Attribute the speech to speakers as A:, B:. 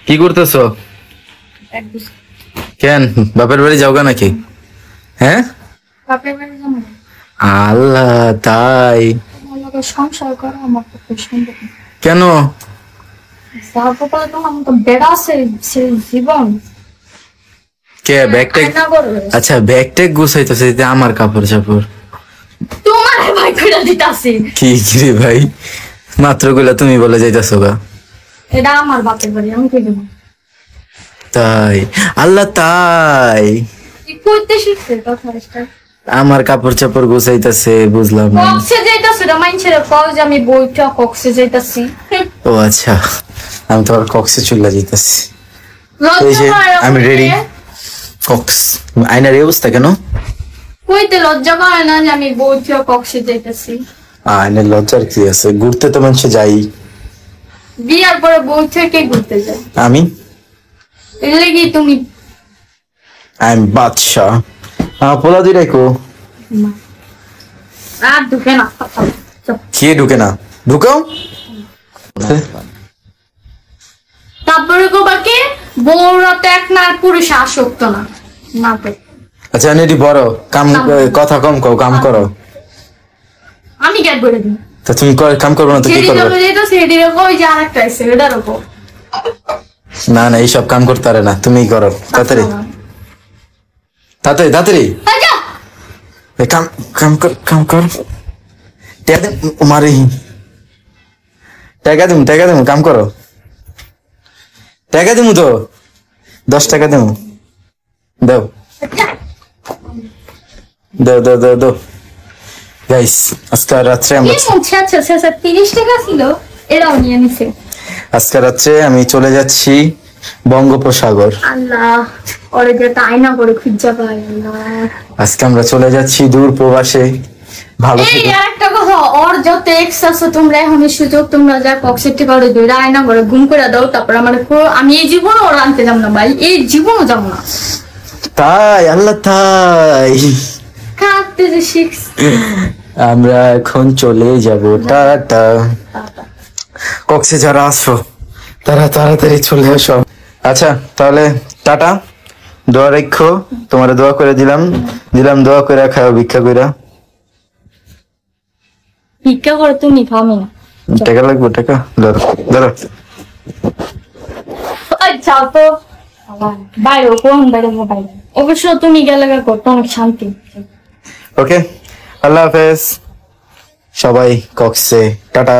A: কি করতেছো? কেন বাপের বাড়ি যাওগা নাকি? হ্যাঁ আল্লাহ, তাই?
B: সংসার করা আমার পক্ষে সম্ভব না।
A: কেন?
B: বেড়া আছে জীবন।
A: কে ব্যাগ ট্যাগ? আচ্ছা ব্যাগ ট্যাগ গুছাইতেছে, আমার কাপড় চাপড়
B: তোমার ভাই কইরা দিতাছি।
A: কি রে ভাই, মাত্র গুলা তুমি বলে যাইতাছো গা।
B: এটা আমার বাপের বাড়ি, আমি কই দেব?
A: তাই? আল্লাহ, তাই?
B: কি কইতে শিখছে কথা স্টার্ট?
A: আমার কাপড় চাপড় গুছাইতেছে, বুঝলাম না।
B: কক্সে যাইতাছে না, মাইনছেরে কও যে আমি বইটা কক্সে যাইতাছি।
A: ও আচ্ছা, আমি তো আর কক্সে চলে যাইতাছি। এই যে
B: লজ্জা করে
A: আমি রেডি। কক্স আয়নার এই অবস্থা কেন?
B: কইতে লজ্জা করে না যে আমি বইটা কক্সে যাইতাছি?
A: আয়নার লজ্জার কি আছে, ঘুরতে তো মানুষ যাই।
B: বিয়ার পরে বইটা কে ঘুরতে যায়?
A: আমি
B: এর লাগি তুমি
A: আই এম বাদশা। পোলা দুই রাখো।
B: আর ঢুকে না।
A: কে ঢুকে না? ঢুকাও।
B: তারপরে গো বাকি বউরা তো এক না পুরুষ আসক্ত না না তো।
A: আচ্ছা নেটি বড় কাম, কথা কম কও, কাম করো।
B: আমি গ্যাট বলে দিই।
A: তা তুমি কাম করবে না তো কি
B: সেটি
A: করবে?
B: যাবে যেটা সেটি রেখো, ওই যে আরেকটা আছে এটার উপর।
A: না না, এইসব কাম করতে পারে না, তুমিই করো। তাড়াতাড়ি তাড়াতাড়ি তাড়াতাড়ি
B: আচ্ছা
A: কাম কাম কর, কাম কর। মারি টাকা দিমু, কাম করো। টাকা দিমু তো, 10 টাকা দিমু। দাও দাও দাও দাও দাও। গাইস আজকে রাত্রে আমরা,
B: আচ্ছা আচ্ছা আচ্ছা 30 টাকা ছিল, এরাও নিয়ে নিছে।
A: আজকে রাত্রে আমি চলে যাচ্ছি বঙ্গোপসাগর।
B: আল্লাহ, ওরে যে আয়না করে খুঁজা পাই আল্লাহ।
A: আজকে আমরা চলে যাচ্ছি দূর প্রবাসে। ভালো
B: এই
A: থেকো।
B: আরেকটা কথা, ওর যত এক্স আছে তোমরা এখন সুযোগ, তোমরা যা কক্সেটি করে দুইটা আয়না করে গুম করে দাও, তারপর আমার আমি এই জীবন ওর আনতে যাব না ভাই, এই জীবনও যাব না।
A: তাই? আল্লাহ, তাই?
B: কাঁদতে যে শিখছ।
A: আমরা এখন চলে যাব, টাটা। কক্সে যারা আসো তারা তাড়াতাড়ি চলে আসো। আচ্ছা তাহলে টাটা, দোয়া রাখো। তোমার দোয়া করে দিলাম, দোয়া করে খাও, ভিক্ষা কইরা।
B: ভিক্ষা করে তুমি খাওনি না?
A: টাকা লাগবে? টাকা ধরো ধরো।
B: আচ্ছা তো বাইরে কোন বাইরে বাইরে, অবশ্য তুমি গেলে করতো অনেক শান্তি।
A: ওকে, আল্লাহ হাফেজ সবাই। কক্সে টাটা।